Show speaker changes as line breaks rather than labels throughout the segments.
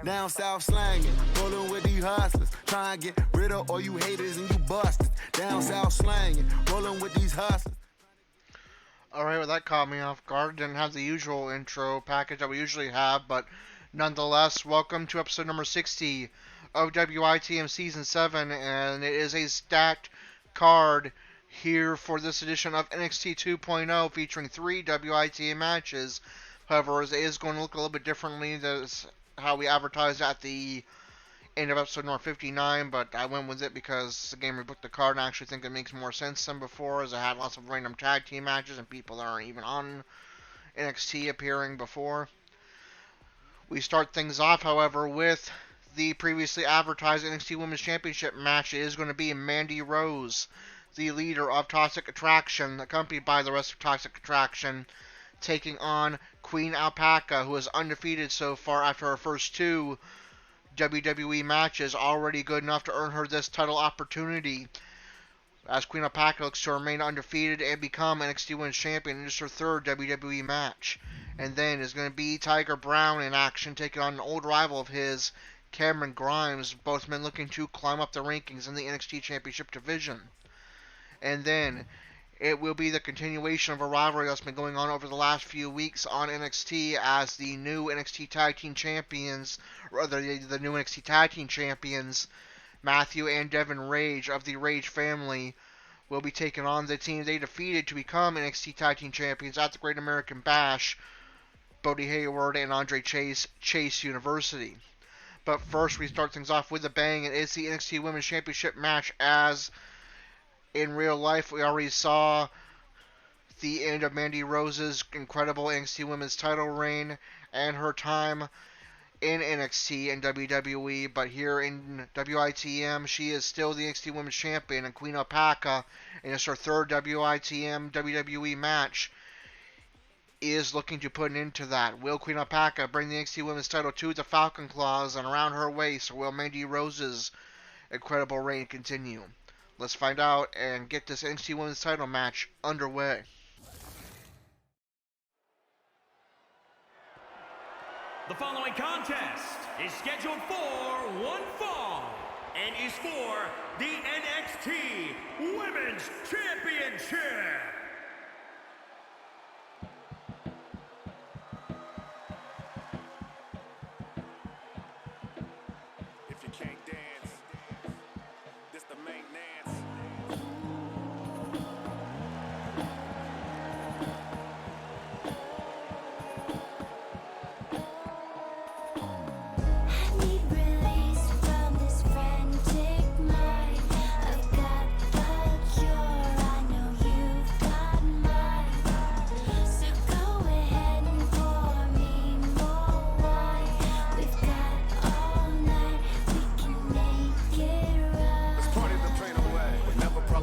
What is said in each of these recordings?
Down south slanging, rolling with these hustlers. Try and get rid of all you haters and you busters. Down south slanging, rolling with these hustlers.
Alright, well that caught me off guard. Didn't have the usual intro package that we usually have, but nonetheless, welcome to episode number 60 of WITM Season 7, and it is a stacked card here for this edition of NXT 2.0 featuring 3 WITM matches. However, it is going to look a little bit differently. That's how we advertised at the end of episode number 59, but I went with it because the game rebooked the card, and I actually think it makes more sense than before, as I had lots of random tag team matches and people that aren't even on NXT appearing before. We start things off, however, with the previously advertised NXT Women's Championship match. It is going to be Mandy Rose, the leader of Toxic Attraction, accompanied by the rest of Toxic Attraction, taking on Queen Alpaca, who is undefeated so far after her first 2 WWE matches, already good enough to earn her this title opportunity, as Queen Alpaca looks to remain undefeated and become NXT Women's Champion in just her 3rd WWE match. And then is going to be Tiger Brown in action, taking on an old rival of his, Cameron Grimes, both men looking to climb up the rankings in the NXT Championship division. And then it will be the continuation of a rivalry that's been going on over the last few weeks on NXT, as the new NXT Tag Team Champions, the new NXT Tag Team Champions, Matthew and Devon Rage of the Rage family, will be taking on the team they defeated to become NXT Tag Team Champions at the Great American Bash, Bodie Hayward and Andre Chase University. But first, we start things off with a bang. It is the NXT Women's Championship match, as in real life, we already saw the end of Mandy Rose's incredible NXT Women's title reign and her time in NXT and WWE, but here in WITM, she is still the NXT Women's Champion, and Queen Alpaca, in it's her 3rd WITM WWE match, is looking to put an end to that. Will Queen Alpaca bring the NXT Women's title to the Falcon Claws and around her waist, or will Mandy Rose's incredible reign continue? Let's find out and get this NXT Women's title match underway.
The following contest is scheduled for one fall and is for the NXT Women's Championship.
If you can't dance, this the main dance.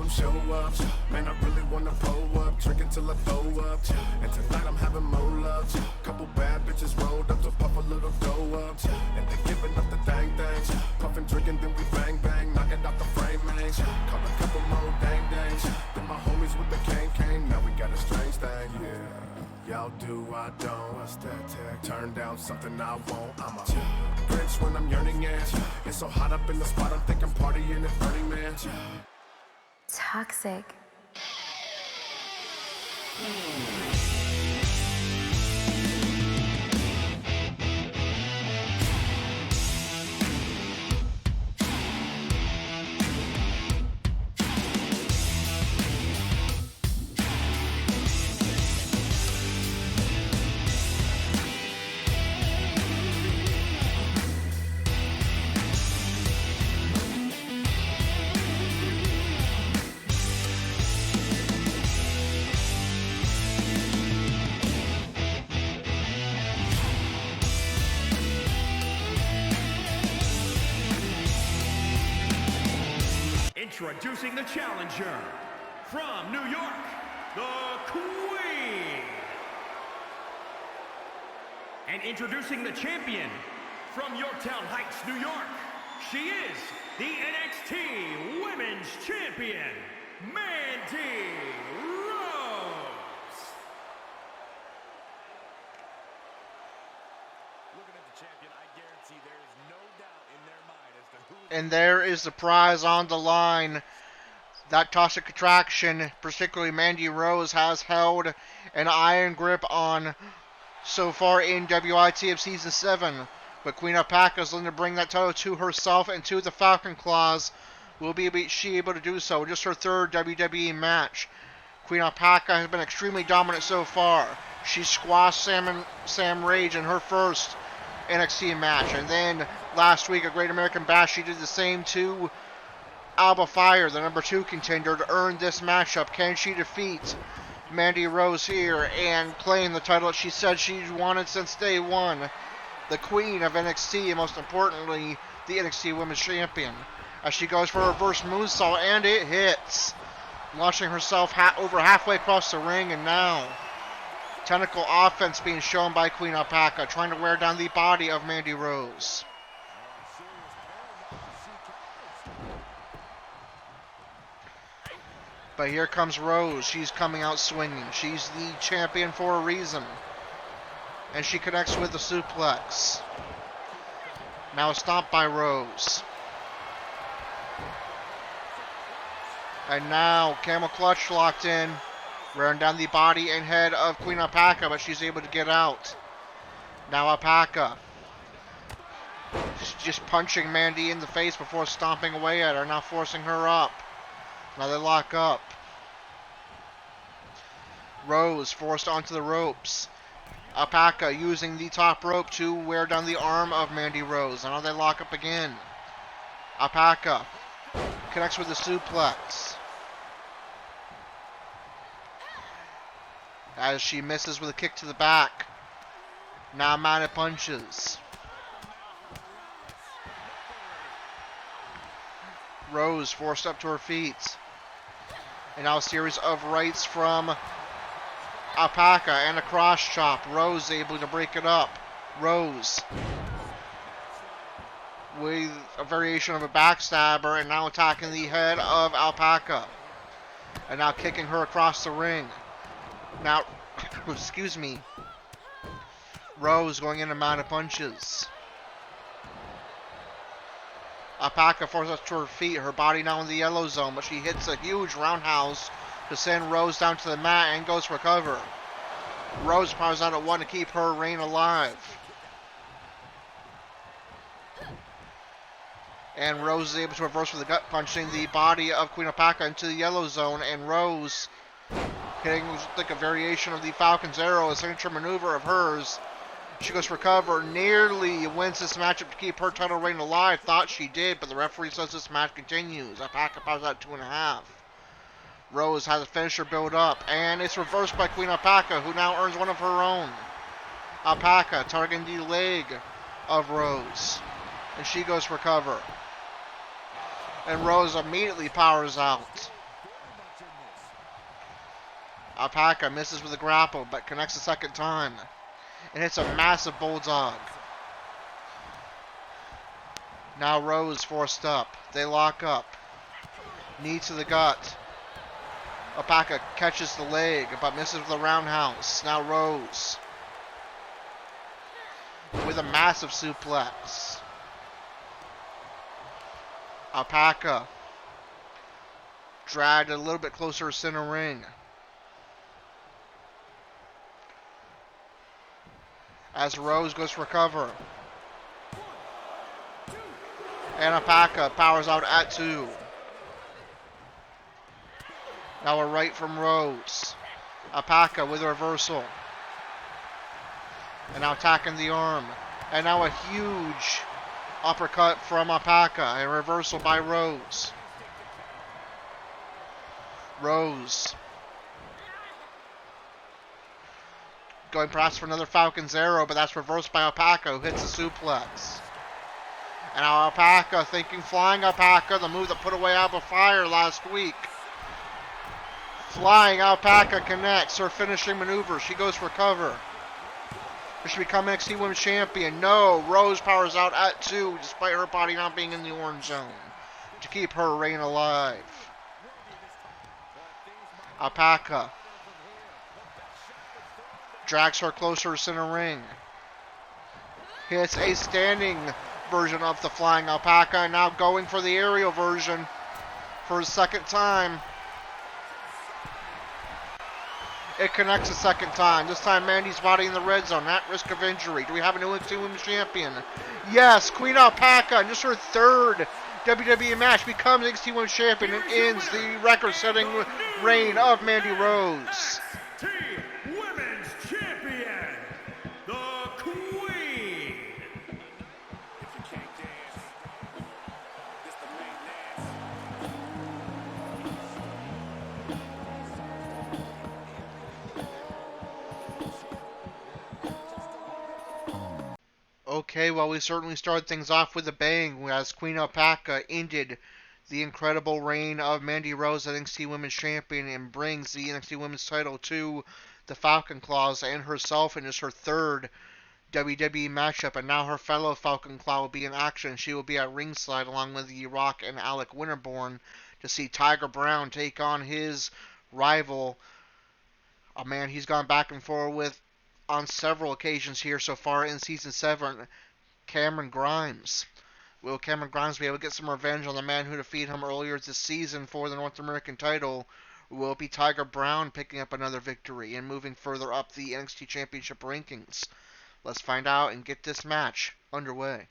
Show up, man, I really wanna pull up, drinking till I throw up, and tonight I'm having more love, couple bad bitches rolled up to pop a little dough up, and they giving up the dang thing, puffing, drinking, then we bang bang, knocking out the frame, man, call a couple more dang dangs, then my homies with the cane, now we got a strange thing, yeah, y'all do, I don't, what's that tag, turn down something I want, I'm a Grinch when I'm yearning, yeah, it's so hot up in the spot, I'm thinking partying at Burning Man,
Toxic.
Introducing the challenger from New York, the Queen. And introducing the champion from Yorktown Heights, New York, she is the NXT Women's Champion, Mandy Rose.
Looking at the champion, I guarantee
And there is the prize on the line. That toxic attraction, particularly Mandy Rose, has held an iron grip on so far in WITM Season 7. But Queen Alpaca is looking to bring that title to herself and to the Falcon Claws. Will she able to do so? Just her third WWE match. Queen Alpaca has been extremely dominant so far. She squashed Sam Rage in her first NXT match. And then last week at Great American Bash, she did the same to Alba Fire, the number 2 contender, to earn this matchup. Can she defeat Mandy Rose here and claim the title that she said she wanted since day one? The queen of NXT, and most importantly, the NXT Women's Champion. As she goes for a reverse moonsault, and it hits, launching herself over halfway across the ring. And now tentacle offense being shown by Queen Alpaca, trying to wear down the body of Mandy Rose. But here comes Rose. She's coming out swinging. She's the champion for a reason. And she connects with the suplex. Now a stomp by Rose. And now Camel Clutch locked in, wearing down the body and head of Queen Alpaca, but she's able to get out. Now Alpaca. She's just punching Mandy in the face before stomping away at her, now forcing her up. Now they lock up. Rose forced onto the ropes. Alpaca using the top rope to wear down the arm of Mandy Rose. Now they lock up again. Alpaca connects with the suplex. As she misses with a kick to the back. Now mounted punches. Rose forced up to her feet. And now a series of rights from Alpaca and a cross chop. Rose able to break it up. Rose with a variation of a backstabber and now attacking the head of Alpaca. And now kicking her across the ring. Now, excuse me. Rose going into mounted punches. Alpaca forces up to her feet, her body now in the yellow zone, but she hits a huge roundhouse to send Rose down to the mat and goes for cover. Rose powers out at one to keep her reign alive. And Rose is able to reverse with a gut punching the body of Queen Alpaca into the yellow zone, and Rose hitting like a variation of the Falcon's Arrow, a signature maneuver of hers. She goes for cover, nearly wins this matchup to keep her title reign alive. Thought she did, but the referee says this match continues. Alpaca powers out 2.5. Rose has a finisher build up, and it's reversed by Queen Alpaca, who now earns one of her own. Alpaca targeting the leg of Rose, and she goes for cover. And Rose immediately powers out. Alpaca misses with a grapple, but connects a second time. And hits a massive bulldog. Now Rose forced up. They lock up. Knee to the gut. Alpaca catches the leg, but misses with a roundhouse. Now Rose with a massive suplex. Alpaca dragged a little bit closer to center ring. As Rose goes for cover. And Alpaca powers out at 2. Now a right from Rose. Alpaca with a reversal. And now attacking the arm. And now a huge uppercut from Alpaca. A reversal by Rose. Rose going perhaps for another Falcon's Arrow, but that's reversed by Alpaca, who hits a suplex. And now Alpaca thinking flying Alpaca, the move that put away Alba Fire last week. Flying Alpaca connects her finishing maneuver. She goes for cover. Does she become NXT Women's Champion? No. Rose powers out at 2, despite her body not being in the orange zone, to keep her reign alive. Alpaca drags her closer to center ring. hits a standing version of the flying Alpaca, and now going for the aerial version for a second time. It connects a second time. This time Mandy's body in the red zone at risk of injury. Do we have a new NXT Women's Champion? Yes, Queen Alpaca, in just her third WWE match, becomes NXT Women's Champion and ends the record-setting reign of Mandy Rose.
Women's Champion, the Queen.
Okay, well, we certainly started things off with a bang as Queen Alpaca ended the incredible reign of Mandy Rose as NXT Women's Champion and brings the NXT Women's title to the Falcon Claws and herself, and is her third WWE matchup, and now her fellow Falcon Claw will be in action. She will be at ringside along with The Rock and Alec Winterborn to see Tiger Brown take on his rival, a man he's gone back and forth with on several occasions here so far in Season 7, Cameron Grimes. Will Cameron Grimes be able to get some revenge on the man who defeated him earlier this season for the North American title? Will it be Tiger Brown picking up another victory and moving further up the NXT Championship rankings? Let's find out and get this match underway.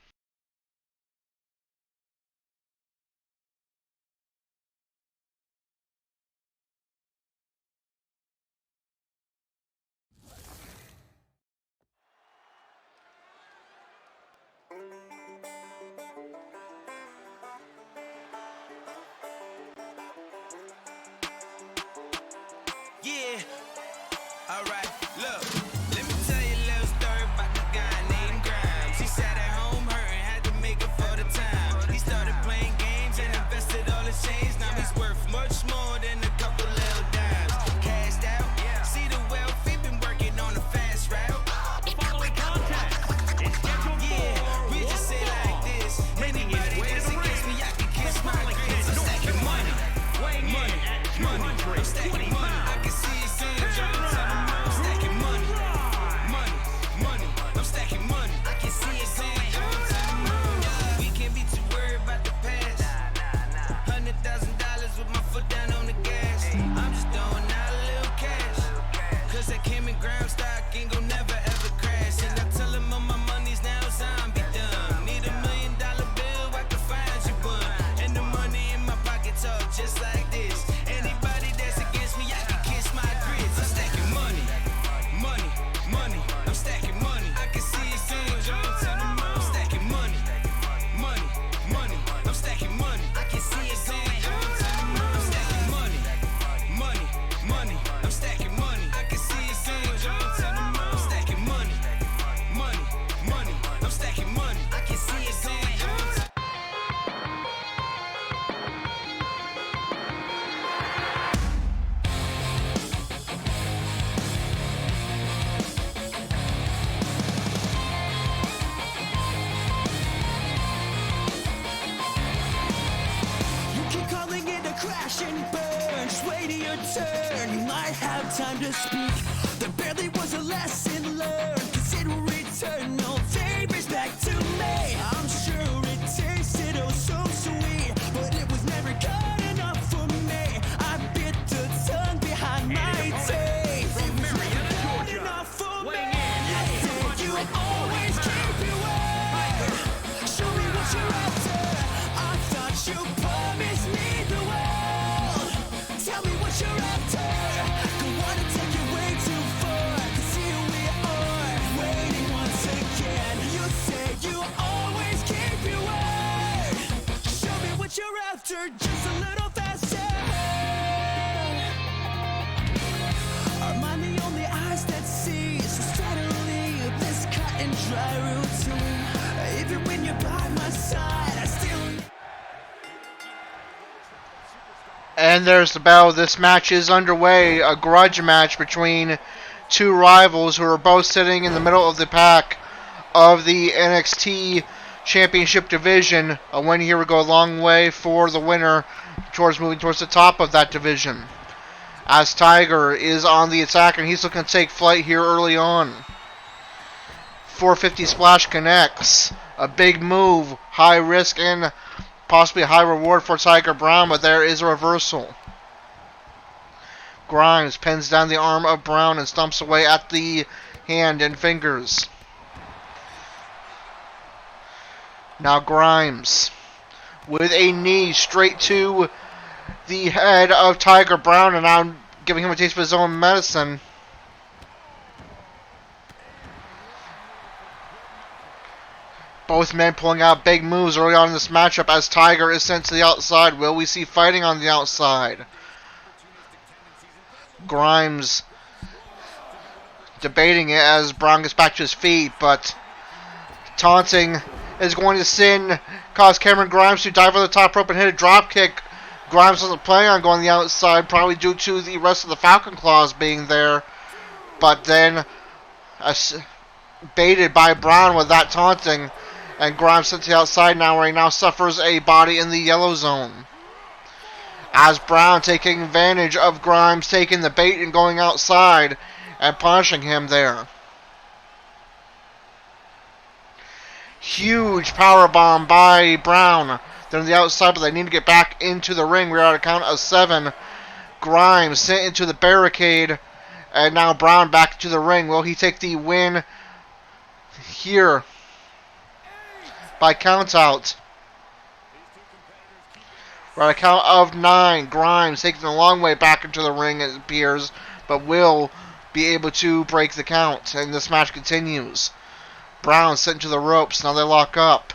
Yeah, alright, look, let me tell you a little story about the guy named Grimes. He sat at home hurting, had to make it for the time. He started playing games and invested all his change. Now he's worth much more than a couple little dimes. Cashed out, see the wealth, he been working on a fast route.
The following contest is scheduled for
We just say like this,
making his
anybody
way to
that's
the
against me,
ring.
I can kiss my
From
grits. I'm stacking money,
weighing in at
money, I'm stacking
220
money. I can see it soon, jump to the moon. I'm stacking money, money, money. I'm stacking money. I can see it soon, jump to the moon. We can't be too worried about the past. $100,000 with my foot down on the gas. I'm just throwing out a little cash. Cause that Cameron Grimes stock ain't gon' never ever crash. And I tell him all my money's now zombie dumb. Need $1 million bill, I can find you one. And the money in my pocket talk just like this. Anybody that's against me, I can kiss my grits. I'm stacking money, money, money. I'm stacking money. I can see it soon, jump to the moon. I'm stacking money, money, money. I'm stacking money. I can see it soon, jump to the moon. I'm stacking money, money, money. I'm stacking money. I can see it soon, jump to the moon. I'm stacking money, money, money. I'm stacking money. I can see it soon, jump to
You keep calling it a crash and burn. Just wait your turn. You might have time to speak. There barely was a lesson learned. Cause it will return no favors back to me. I'm sure it tasted oh so sweet, but it was never good enough for me. I bit the tongue behind my teeth. It was never good enough for me. You said you always keep your word. Show me what you're after. I thought you promised me the world. Tell me what you're after. Don't wanna take it way too far. Cause here we are, waiting once again. You said you always keep your word. Show me what you're after, just a little faster. Am I the only eyes that see so steadily this cut and dry routine? Even when you're by my side, I still.
And there's the bell. This match is underway. A grudge match between two rivals who are both sitting in the middle of the pack of the NXT Championship division. A win here would go a long way for the winner towards moving towards the top of that division. As Tiger is on the attack and he's looking to take flight here early on. 450 splash connects. A big move, high risk and possibly high reward for Tiger Brown, but there is a reversal. Grimes pins down the arm of Brown and stomps away at the hand and fingers. Now Grimes with a knee straight to the head of Tiger Brown and now giving him a taste of his own medicine. Both men pulling out big moves early on in this matchup as Tiger is sent to the outside. Will we see fighting on the outside? Grimes debating it as Brown gets back to his feet, but taunting is going to cause Cameron Grimes to dive over the top rope and hit a drop kick. Grimes doesn't plan on going the outside, probably due to the rest of the Falcon Claws being there, but then baited by Brown with that taunting. And Grimes sent to the outside now, where he now suffers a body in the yellow zone. As Brown taking advantage of Grimes taking the bait and going outside and punishing him there. Huge powerbomb by Brown. They're on the outside, but they need to get back into the ring. We're at a count of 7. Grimes sent into the barricade. And now Brown back to the ring. Will he take the win here? By count out. We're at a count of 9. Grimes taking a long way back into the ring, it appears, but will be able to break the count. And this match continues. Brown sent to the ropes. Now they lock up.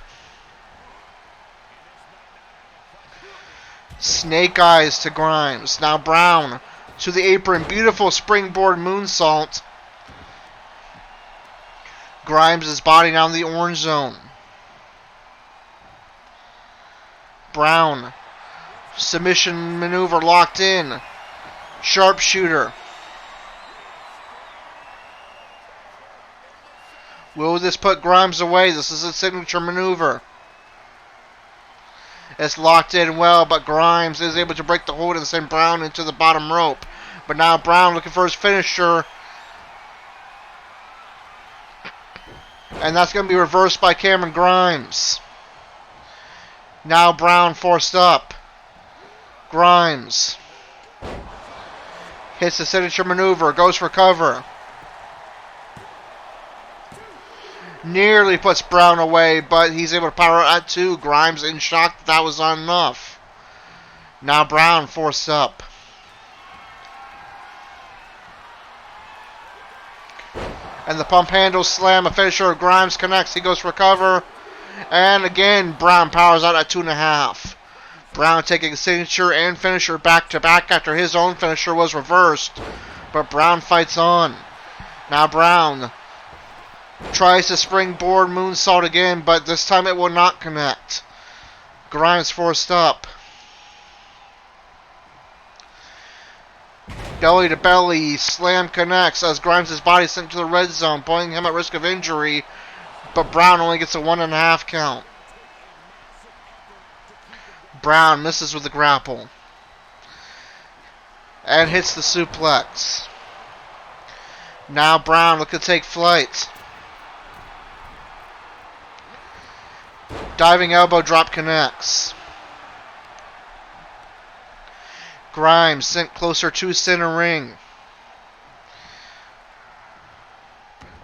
Snake eyes to Grimes. Now Brown to the apron. Beautiful springboard moonsault. Grimes' body now in the orange zone. Brown. Submission maneuver locked in. Sharpshooter. Will this put Grimes away? This is a signature maneuver. It's locked in well, but Grimes is able to break the hold and send Brown into the bottom rope. But now Brown looking for his finisher. And that's going to be reversed by Cameron Grimes. Now Brown forced up. Grimes hits the signature maneuver, goes for cover. Nearly puts Brown away, but he's able to power out 2. Grimes in shock that was not enough. Now Brown forced up. And the pump handle slam, a finisher. Grimes connects, he goes for cover. And again, Brown powers out at 2.5. Brown taking signature and finisher back to back after his own finisher was reversed. But Brown fights on. Now Brown tries to springboard moonsault again, but this time it will not connect. Grimes forced up. Belly to belly, slam connects as Grimes' body is sent to the red zone, putting him at risk of injury. But Brown only gets a 1.5 count. Brown misses with the grapple. And hits the suplex. Now Brown looking to take flight. Diving elbow drop connects. Grimes sent closer to center ring.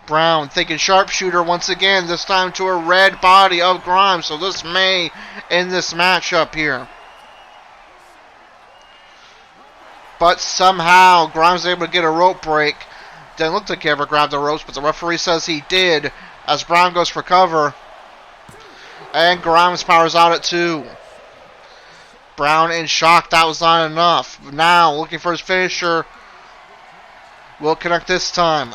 Brown thinking sharpshooter once again, this time to a red body of Grimes, so this may end this matchup here. But somehow Grimes is able to get a rope break. Didn't look like he ever grabbed the ropes, but the referee says he did as Brown goes for cover. And Grimes powers out at 2. Brown in shock, that was not enough. Now looking for his finisher. Will connect this time.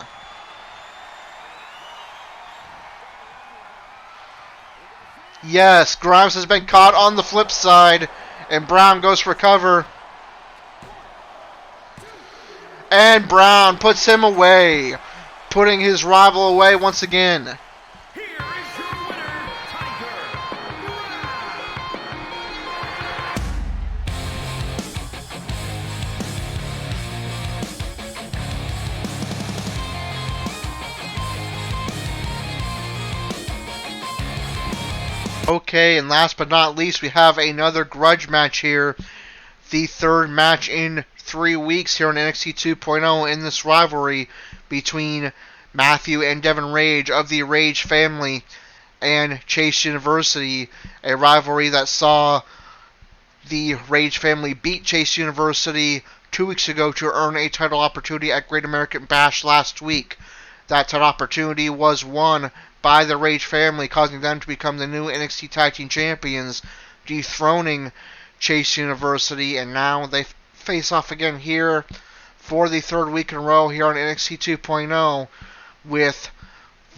Yes, Grimes has been caught on the flip side, and Brown goes for cover. And Brown puts him away, putting his rival away once again.
Here is your winner, Tiger Brown.
Okay, and last but not least, we have another grudge match here. The third match in 3 weeks here on NXT 2.0 in this rivalry between Matthew and Devon Rage of the Rage family and Chase University. A rivalry that saw the Rage family beat Chase University 2 weeks ago to earn a title opportunity at Great American Bash last week. That title opportunity was won by the Rage family, causing them to become the new NXT Tag Team Champions, dethroning Chase University, and now they face off again here for the third week in a row here on NXT 2.0 with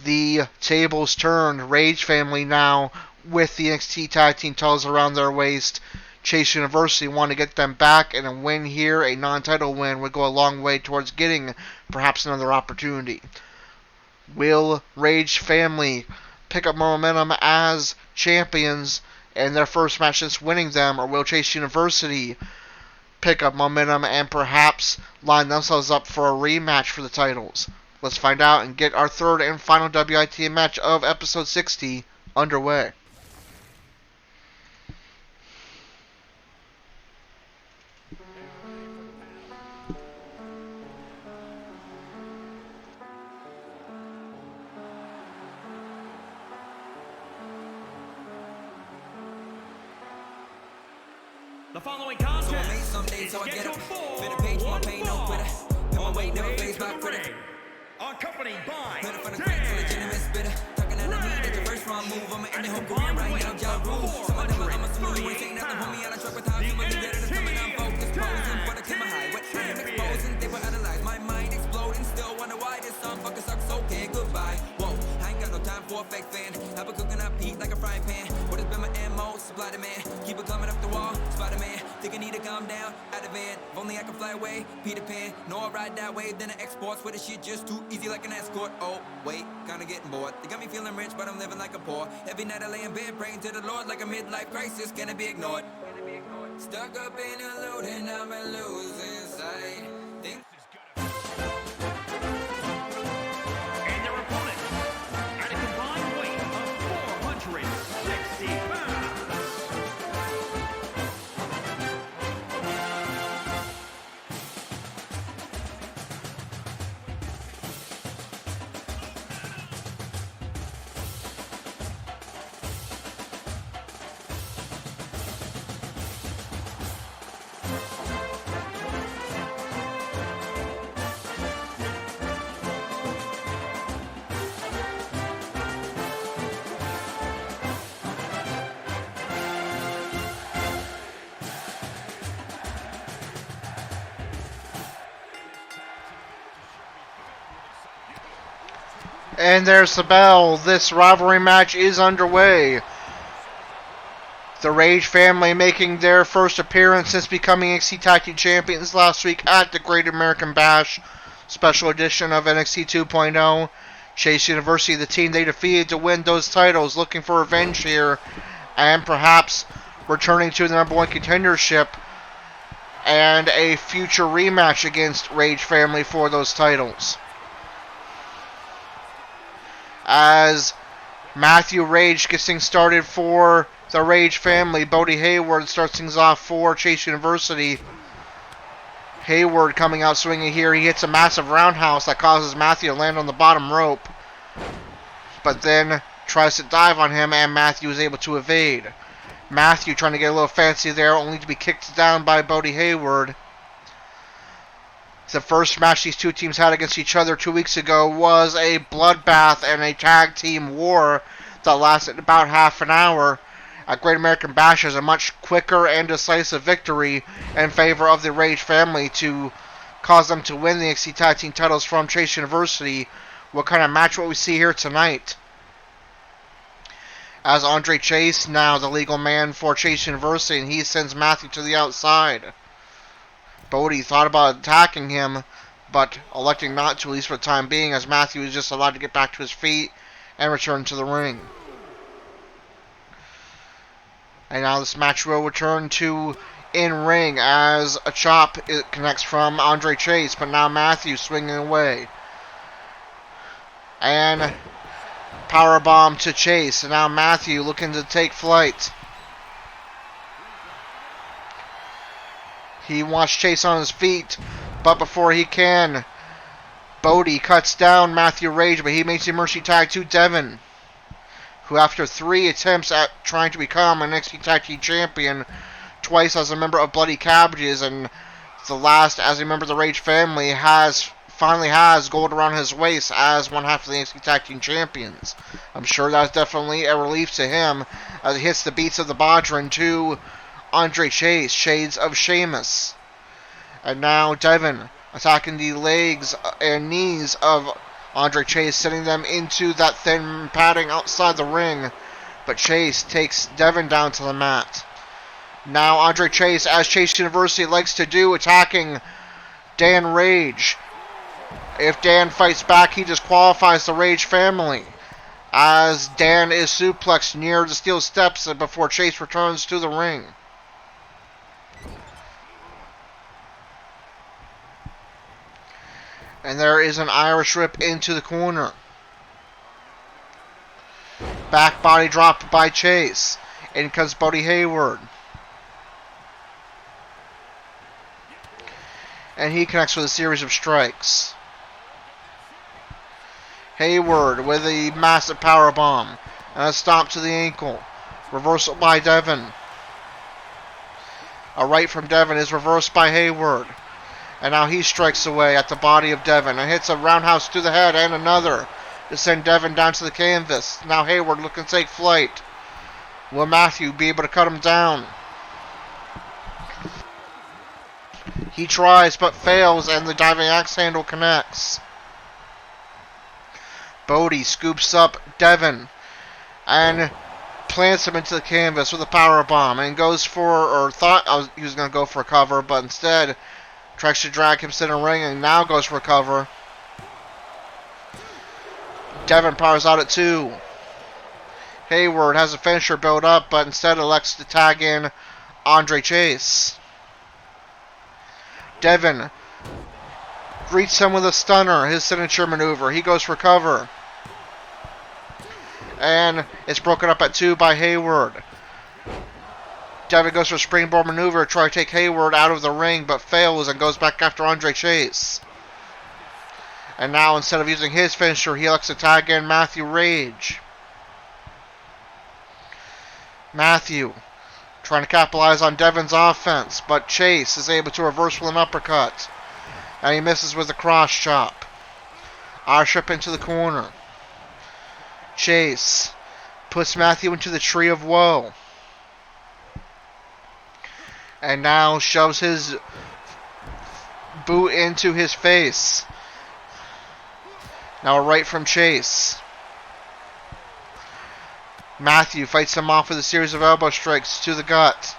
the tables turned. Rage family now with the NXT Tag Team titles around their waist. Chase University want to get them back, and a win here, a non-title win, would go a long way towards getting perhaps another opportunity. Will Rage family pick up more momentum as champions in their first match since winning them, or will Chase University pick up momentum and perhaps line themselves up for a rematch for the titles? Let's find out and get our third and final WITM match of episode 60 underway.
The following contest is scheduled for one fall. On the way to the ring, accompanied by Dan. And a combined weight of 438 pounds, the NXT Women's Champion.
My mind exploding, still wonder why this song fucking sucks. Okay, goodbye. Whoa, I ain't got no time for a fake fan. I've been cooking up heat like a frying pan. What has been my ammo? Supply demand. Keep it coming up the wall. Spider-Man, think I need to calm down. Out of van, if only I can fly away. Peter Pan, know I ride that way. Then I exports with the shit just too easy like an escort. Oh, wait, kinda getting bored. They got me feeling rich, but I'm living like a poor. Every night I lay in bed praying to the Lord like a midlife crisis. Can it be ignored? Stuck up in a load and I'm losing sight. Think
And their opponent, at a combined weight of 460 pounds.
And there's the bell. This rivalry match is underway. The Rage family making their first appearance since becoming NXT Tag Team Champions last week at the Great American Bash special edition of NXT 2.0. Chase University, the team they defeated to win those titles, looking for revenge here and perhaps returning to the number one contendership and a future rematch against Rage family for those titles. As Matthew Rage gets things started for the Rage family, Bodie Hayward starts things off for Chase University. Hayward coming out swinging here. He hits a massive roundhouse that causes Matthew to land on the bottom rope, but then tries to dive on him, and Matthew is able to evade. Matthew trying to get a little fancy there, only to be kicked down by Bodie Hayward. The first match these two teams had against each other 2 weeks ago was a bloodbath and a tag team war that lasted about half an hour. At Great American Bash is a much quicker and decisive victory in favor of the Rage family to cause them to win the NXT Tag Team titles from Chase University. What kind of match will we see here tonight? As Andre Chase, now the legal man for Chase University, and he sends Matthew to the outside. Bodie thought about attacking him, but electing not to, at least for the time being, as Matthew is just allowed to get back to his feet and return to the ring. And now this match will return to in-ring as a chop connects from Andre Chase, but now Matthew swinging away. And Powerbomb to Chase. And now Matthew looking to take flight. He wants Chase on his feet, but before he can, Bodie cuts down Matthew Rage, but he makes a mercy tag to Devon, who after 3 attempts at trying to become an NXT Tag Team Champion, twice as a member of Bloody Cabbages, and the last as a member of the Rage family, finally has gold around his waist as one half of the NXT Tag Team Champions. I'm sure that's definitely a relief to him as he hits the beats of the Bodhrán to Andre Chase, shades of Sheamus. And now Devon attacking the legs and knees of Andre Chase, sending them into that thin padding outside the ring. But Chase takes Devon down to the mat. Now Andre Chase, as Chase University likes to do, attacking Dan Rage. If Dan fights back, he disqualifies the Rage family, as Dan is suplexed near the steel steps before Chase returns to the ring. And there is an Irish whip into the corner. Back body drop by Chase. In comes Bodie Hayward. And he connects with a series of strikes. Hayward with a massive powerbomb. And a stomp to the ankle. Reversal by Devon. A right from Devon is reversed by Hayward. And now he strikes away at the body of Devon and hits a roundhouse to the head and another to send Devon down to the canvas. Now Hayward looking to take flight. Will Matthew be able to cut him down? He tries but fails, and the diving axe handle connects. Bodie scoops up Devon and plants him into the canvas with a powerbomb and goes for, or thought he was going to go for a cover, but instead tries to drag him to the ring and now goes for a cover. Devon powers out at 2. Hayward has a finisher built up, but instead elects to tag in Andre Chase. Devon greets him with a stunner, his signature maneuver. He goes for cover. And it's broken up at 2 by Hayward. Devon goes for a springboard maneuver to try to take Hayward out of the ring, but fails and goes back after Andre Chase. And now, instead of using his finisher, he elects to tag in Matthew Rage. Matthew trying to capitalize on Devon's offense, but Chase is able to reverse with an uppercut. And he misses with a cross chop. Irish whip into the corner. Chase puts Matthew into the tree of woe. And now shoves his boot into his face. Now a right from Chase. Matthew fights him off with a series of elbow strikes to the gut.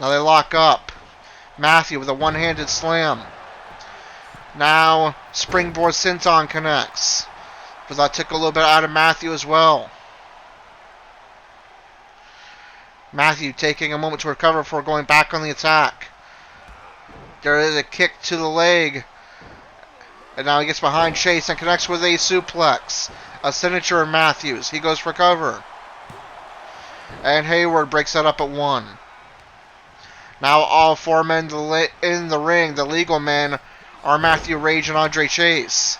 Now they lock up. Matthew with a one-handed slam. Now springboard senton connects. But that took a little bit out of Matthew as well. Matthew taking a moment to recover before going back on the attack. There is a kick to the leg. And now he gets behind Chase and connects with a suplex. A signature of Matthews. He goes for cover. And Hayward breaks that up at 1. Now all 4 men in the ring, the legal men, are Matthew Rage and Andre Chase.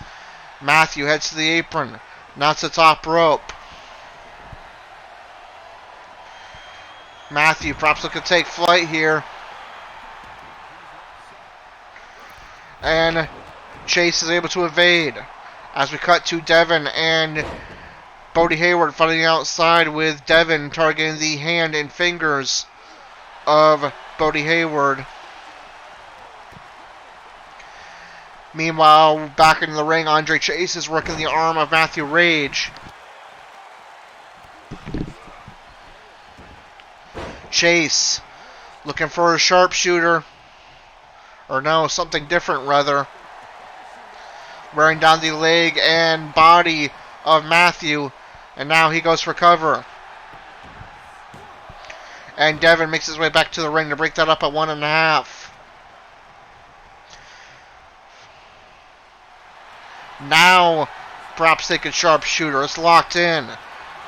Matthew heads to the apron. Now to the top rope. Matthew perhaps looking to take flight here. And Chase is able to evade. As we cut to Devon and Bodie Hayward fighting outside, with Devon targeting the hand and fingers of Bodie Hayward. Meanwhile, back in the ring, Andre Chase is working the arm of Matthew Rage. Chase looking for a sharpshooter. Or no, something different rather. Wearing down the leg and body of Matthew. And now he goes for cover. And Devon makes his way back to the ring to break that up at 1.5. Now perhaps they could sharpshooter. It's locked in.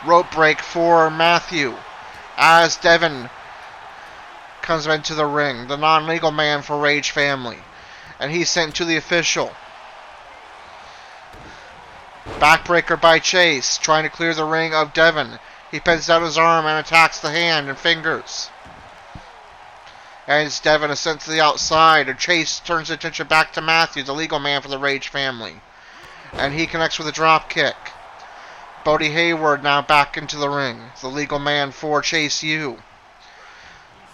Rope break for Matthew as Devon comes into the ring, the non-legal man for Rage Family, and he's sent to the official. Backbreaker by Chase, trying to clear the ring of Devon. He pins out his arm and attacks the hand and fingers. As Devon is sent to the outside, and Chase turns attention back to Matthew, the legal man for the Rage Family. And he connects with a drop kick. Bodie Hayward now back into the ring, the legal man for Chase U.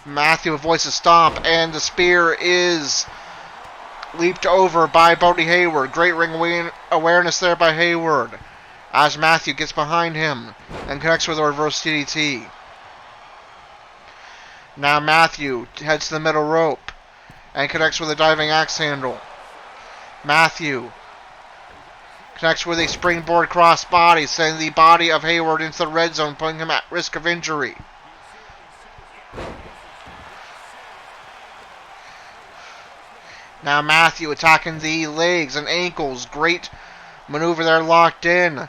Matthew avoids a stomp, and the spear is leaped over by Bodie Hayward. Great ring awareness there by Hayward as Matthew gets behind him and connects with a reverse DDT. Now Matthew heads to the middle rope and connects with a diving axe handle. Matthew connects with a springboard crossbody, sending the body of Hayward into the red zone, putting him at risk of injury. Now Matthew attacking the legs and ankles. Great maneuver there, locked in.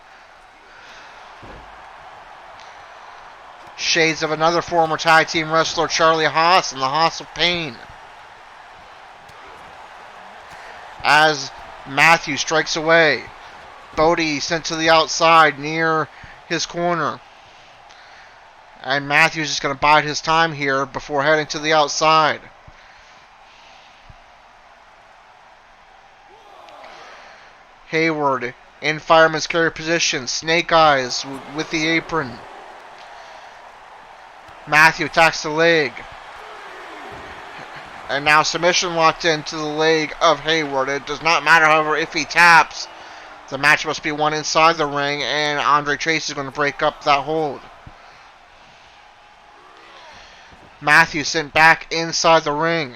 Shades of another former tag team wrestler, Charlie Haas, and the Haas of Pain. As Matthew strikes away. Bodie sent to the outside near his corner. And Matthew's just going to bide his time here before heading to the outside. Hayward in fireman's carry position. Snake Eyes with the apron. Matthew attacks the leg. And now submission locked into the leg of Hayward. It does not matter, however, if he taps. The match must be won inside the ring, and Andre Chase is going to break up that hold. Matthew sent back inside the ring.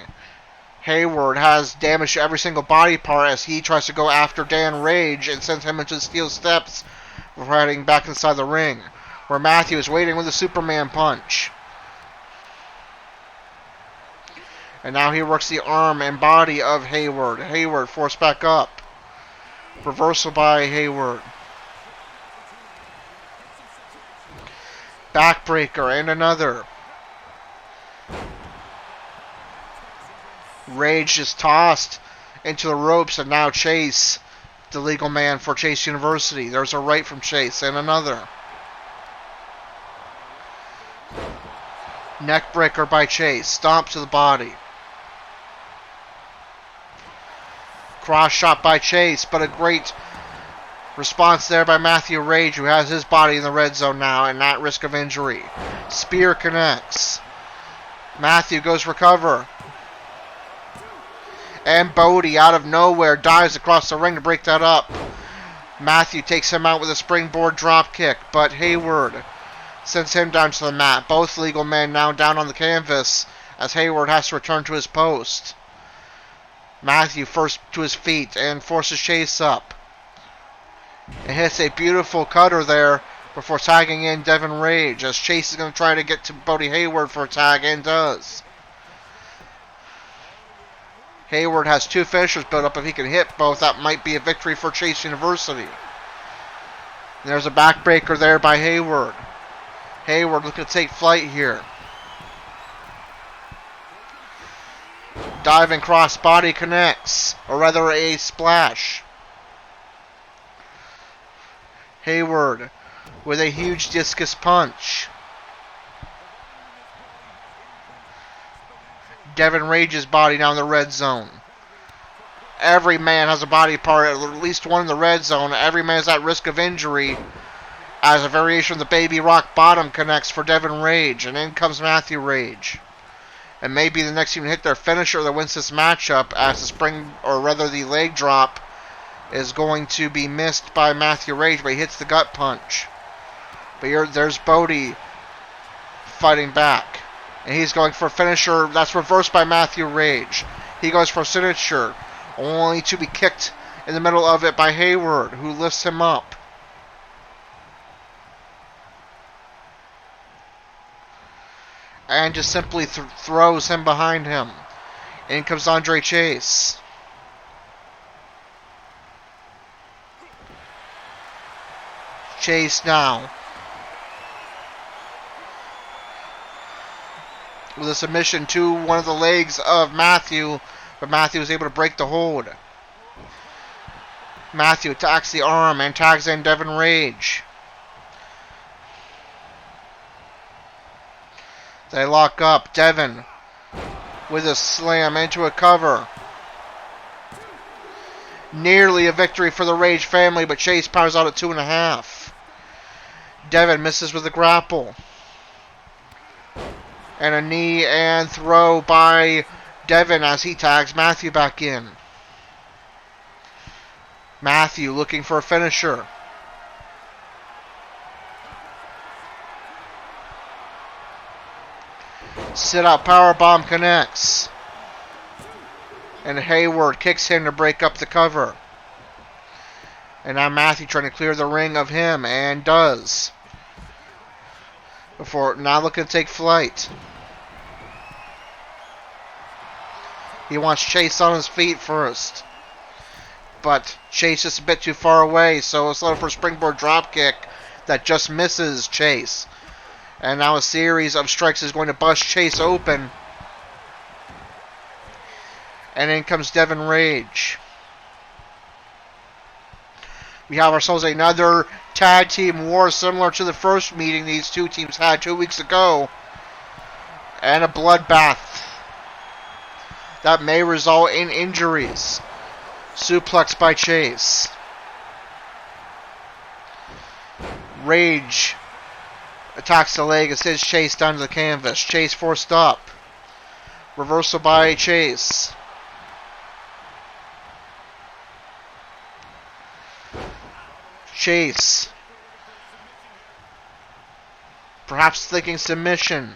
Hayward has damaged every single body part as he tries to go after Dan Rage and sends him into the steel steps before heading back inside the ring, where Matthew is waiting with a Superman punch. And now he works the arm and body of Hayward. Hayward forced back up. Reversal by Hayward. Backbreaker and another. Rage is tossed into the ropes, and now Chase, the legal man for Chase University. There's a right from Chase and another. Neckbreaker by Chase. Stomp to the body. Cross shot by Chase, but a great response there by Matthew Rage, who has his body in the red zone now and at risk of injury. Spear connects. Matthew goes for cover. And Bodie, out of nowhere, dives across the ring to break that up. Matthew takes him out with a springboard drop kick, but Hayward sends him down to the mat. Both legal men now down on the canvas as Hayward has to return to his post. Matthew first to his feet and forces Chase up. And hits a beautiful cutter there before tagging in Devon Rage, as Chase is going to try to get to Bodie Hayward for a tag, and does. Hayward has two finishers built up. If he can hit both, that might be a victory for Chase University. And there's a backbreaker there by Hayward. Hayward looking to take flight here. Diving crossbody connects, or rather a splash. Hayward with a huge discus punch. Devon Rage's body down the red zone. Every man has a body part, at least one in the red zone. Every man is at risk of injury as a variation of the baby rock bottom connects for Devon Rage. And in comes Matthew Rage. And maybe the next team to hit their finisher that wins this matchup, as the spring, or rather the leg drop, is going to be missed by Matthew Rage, but he hits the gut punch. But here, there's Bodie fighting back. And he's going for a finisher. That's reversed by Matthew Rage. He goes for a signature, only to be kicked in the middle of it by Hayward, who lifts him up. And just simply throws him behind him. In comes Andre Chase. Chase now. With a submission to one of the legs of Matthew, but Matthew is able to break the hold. Matthew attacks the arm and tags in Devon Rage. They lock up. Devon with a slam into a cover. Nearly a victory for the Rage family, but Chase powers out at 2.5. Devon misses with a grapple. And a knee and throw by Devon as he tags Matthew back in. Matthew looking for a finisher. Sit-out powerbomb connects. And Hayward kicks him to break up the cover. And now Matthew trying to clear the ring of him, and does. Before now looking to take flight. He wants Chase on his feet first. But Chase is a bit too far away, so it's looking for a springboard dropkick that just misses Chase. And now a series of strikes is going to bust Chase open. And in comes Devon Rage. We have ourselves another tag team war similar to the first meeting these two teams had 2 weeks ago. And a bloodbath that may result in injuries. Suplex by Chase. Rage attacks the leg and sends Chase down to the canvas. Chase forced up. Reversal by Chase. Chase. Perhaps thinking submission.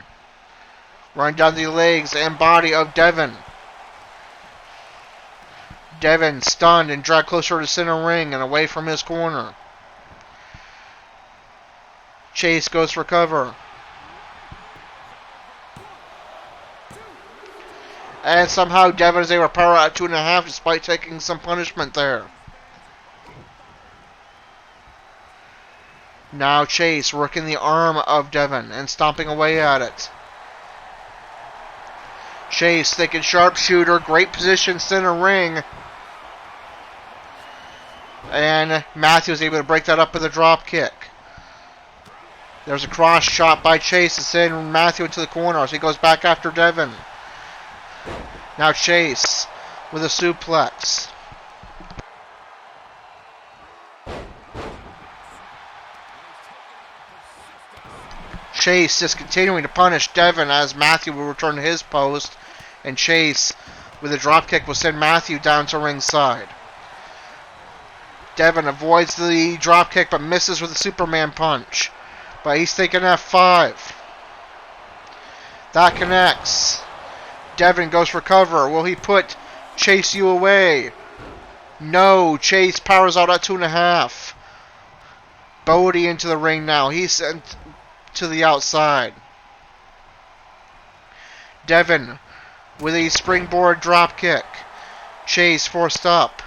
Running down the legs and body of Devon. Devon stunned and dragged closer to center ring and away from his corner. Chase goes for cover. And somehow Devon is able to power out 2.5 despite taking some punishment there. Now Chase working the arm of Devon and stomping away at it. Chase thinking sharpshooter, great position center ring. And Matthew is able to break that up with a drop kick. There's a cross shot by Chase to send Matthew into the corner as he goes back after Devon. Now Chase with a suplex. Chase just continuing to punish Devon as Matthew will return to his post. And Chase with a dropkick will send Matthew down to ringside. Devon avoids the dropkick but misses with a Superman punch. But he's taking F5. That connects. Devon goes for cover. Will he put Chase U away? No. Chase powers out at 2.5. Bodie into the ring now. He's sent to the outside. Devon with a springboard dropkick. Chase forced up.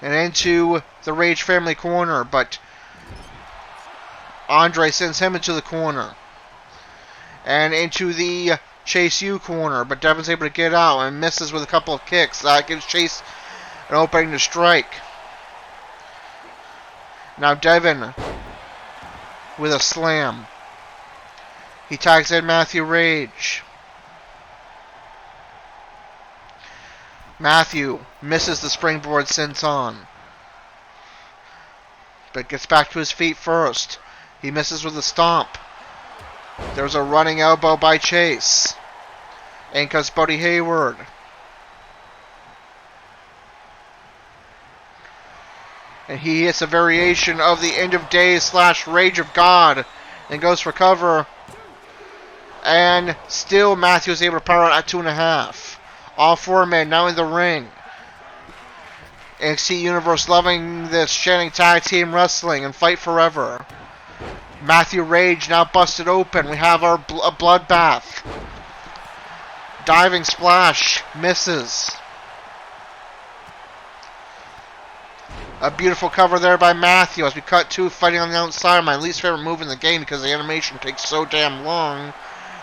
And into the Rage family corner, but Andre sends him into the corner. And into the Chase U corner, but Devon's able to get out and misses with a couple of kicks. That gives Chase an opening to strike. Now Devon with a slam. He tags in Matthew Rage. Matthew misses the springboard senton, but gets back to his feet first. He misses with a stomp. There's a running elbow by Chase. In comes Buddy Hayward. And he hits a variation of the End of Days / Rage of God and goes for cover. And still Matthew is able to power out at 2.5. All four men now in the ring. NXT Universe loving this, chanting tag team wrestling and fight forever. Matthew Rage now busted open. We have a bloodbath. Diving splash. Misses. A beautiful cover there by Matthew as we cut to fighting on the outside. My least favorite move in the game because the animation takes so damn long.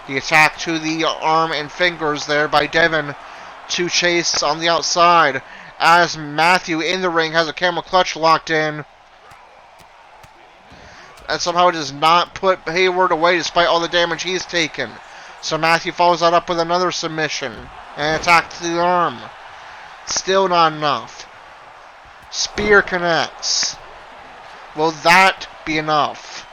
The attack to the arm and fingers there by Devon to Chase on the outside as Matthew in the ring has a camel clutch locked in. And somehow does not put Hayward away despite all the damage he's taken. So Matthew follows that up with another submission. And attack to the arm. Still not enough. Spear connects. Will that be enough?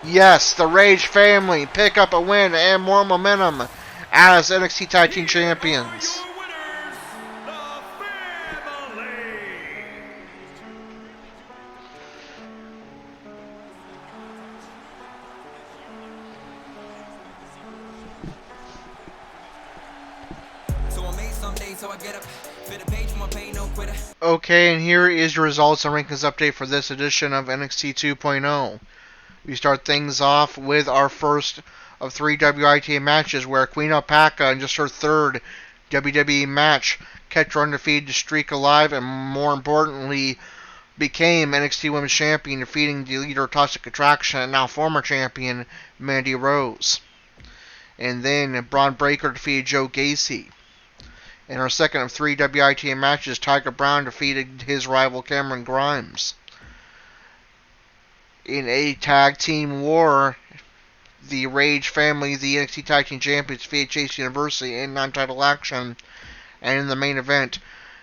Yes, the Rage family pick up a win and more momentum as NXT Tag Team Champions. Okay, and here is your results and rankings update for this edition of NXT 2.0. We start things off with our first of 3 WITA matches where Queen Alpaca, in just her third WWE match, kept her undefeated streak alive and, more importantly, became NXT Women's Champion, defeating the leader of Toxic Attraction and now former champion Mandy Rose. And then Braun Breaker defeated Joe Gacy. In our second of 3 WITA matches, Tiger Brown defeated his rival Cameron Grimes. In a tag team war, the Rage family, the NXT Tag Team Champions, defeated Chase University in non-title action. And in the main event,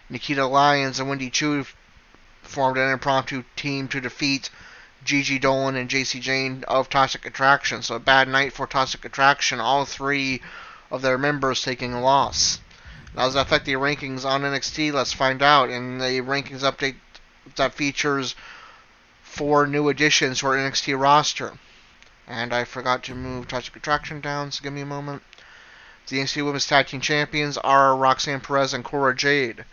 Nikita Lyons and Wendy Chu formed an impromptu team to defeat Gigi Dolan and JC Jane of Toxic Attraction. So a bad night for Toxic Attraction, all 3 of their members taking a loss. Now, does that affect the rankings on NXT? Let's find out. In the rankings update that features 4 new additions to our NXT roster. And I forgot to move Toxic Attraction down, so give me a moment. The NXT Women's Tag Team Champions are Roxanne Perez and Cora Jade.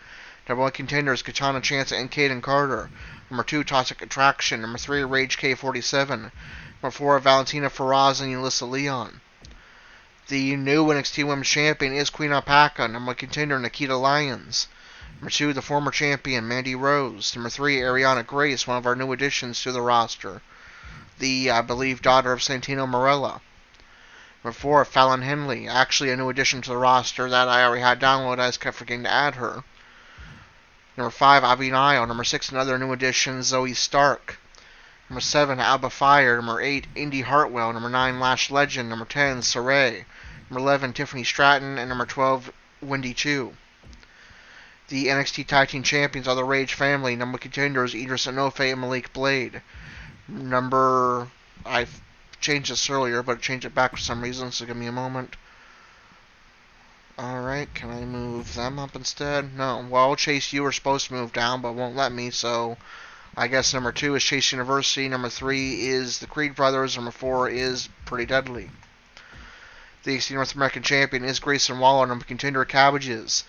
Number 1 contenders, Katana Chance and Kaden Carter. Number 2, Toxic Attraction. Number 3, Rage K47. Number 4, Valentina Feroz and Alyssa Leon. The new NXT Women's Champion is Queen Alpaca. Number 1 contender, Nikita Lyons. Number 2, the former champion, Mandy Rose. Number 3, Ariana Grace, one of our new additions to the roster. The, I believe, daughter of Santino Marella. Number 4, Fallon Henley. Actually, a new addition to the roster that I already had downloaded. I just kept forgetting to add her. Number 5, Avi Nile. Number 6, another new addition, Zoe Stark. Number 7, Alba Fire. Number 8, Indy Hartwell. Number 9, Lash Legend. Number 10, Saray. Number 11, Tiffany Stratton. And number 12, Wendy Chu. The NXT Tag Team Champions are the Rage family. Number 1 contenders, Idris Enofe and Malik Blade. I changed this earlier, but I changed it back for some reason, so give me a moment. Alright, can I move them up instead? No. Well, Chase, you were supposed to move down, but won't let me, so I guess number 2 is Chase University. Number 3 is the Creed Brothers. Number 4 is Pretty Deadly. The NXT North American Champion is Grayson Waller. Number contender, Cabbages.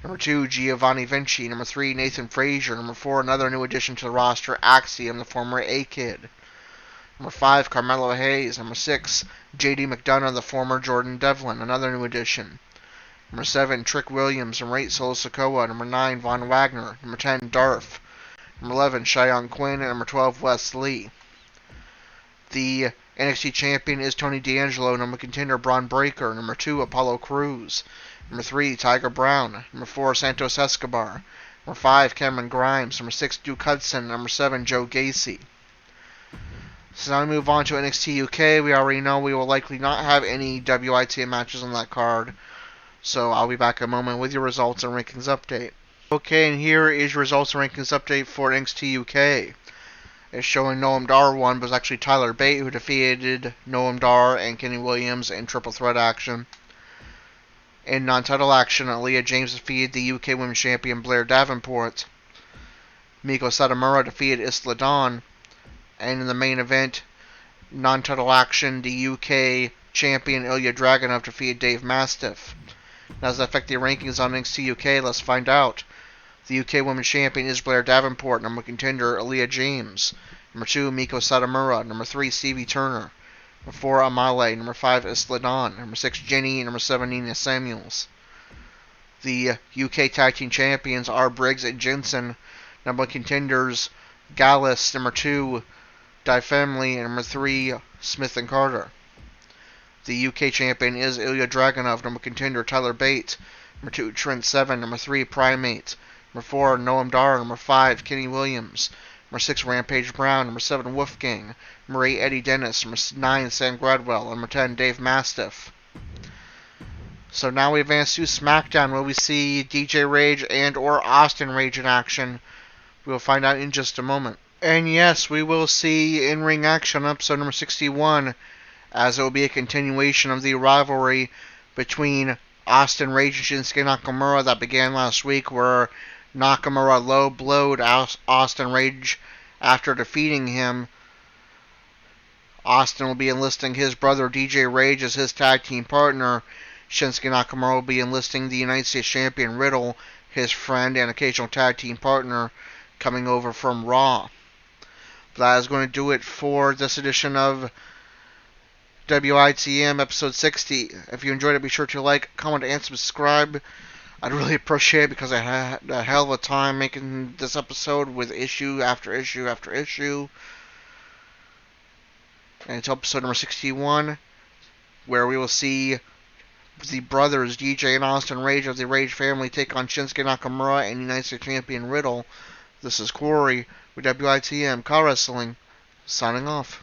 Number 2, Giovanni Vinci. Number 3, Nathan Frazier. Number 4, another new addition to the roster, Axiom, the former A-Kid. Number 5, Carmelo Hayes. Number 6, J.D. McDonough, the former Jordan Devlin, another new addition. Number 7, Trick Williams. Number 8, Solo Sikoa. Number 9, Von Wagner. Number 10, Darf. Number 11, Cheyenne Quinn. And number 12, Wes Lee. The NXT Champion is Tony D'Angelo. Number contender, Braun Breaker. Number 2, Apollo Crews. Number 3, Tiger Brown. Number 4, Santos Escobar. Number 5, Cameron Grimes. Number 6, Duke Hudson. Number 7, Joe Gacy. So now we move on to NXT UK. We already know we will likely not have any WITA matches on that card. So I'll be back in a moment with your results and rankings update. Okay, and here is your results and rankings update for NXT UK. It's showing Noam Dar won, but it was actually Tyler Bate who defeated Noam Dar and Kenny Williams in triple threat action. In non-title action, Aaliyah James defeated the UK Women's Champion Blair Davenport. Miko Satomura defeated Isla Dawn. And in the main event, non-title action, the UK Champion Ilya Dragunov defeated Dave Mastiff. Now, does that affect the rankings on NXT UK? Let's find out. The UK Women's Champion is Blair Davenport. Number contender, Aaliyah James. Number 2, Miko Satomura. Number 3, Stevie Turner. Number 4, Amale. Number 5, Isla Dawn. Number 6, Jenny. Number 7, Nina Samuels. The UK Tag Team Champions are Briggs and Jensen. Number 1 contenders, Gallus. Number 2, Di Family. And number 3, Smith and Carter. The UK Champion is Ilya Dragunov. Number 1 contender, Tyler Bate. Number 2, Trent Seven. Number 3, Primate. Number 4, Noam Dar. Number 5, Kenny Williams. Number 6, Rampage Brown. Number 7, Wolfgang. Number 8, Eddie Dennis. Number 9, Sam Gradwell. Number 10, Dave Mastiff. So now we advance to SmackDown, where we see DJ Rage and or Austin Rage in action. We will find out in just a moment. And yes, we will see in-ring action on episode number 61, as it will be a continuation of the rivalry between Austin Rage and Shinsuke Nakamura that began last week, where Nakamura low-blowed Austin Rage after defeating him. Austin will be enlisting his brother DJ Rage as his tag team partner. Shinsuke Nakamura will be enlisting the United States Champion Riddle, his friend and occasional tag team partner, coming over from Raw. That is going to do it for this edition of WITM episode 60. If you enjoyed it, be sure to like, comment, and subscribe. I'd really appreciate it because I had a hell of a time making this episode with issue after issue after issue. And it's episode number 61, where we will see the brothers DJ and Austin Rage of the Rage family take on Shinsuke Nakamura and United States Champion Riddle. This is Corey with WITM CAW Wrestling, signing off.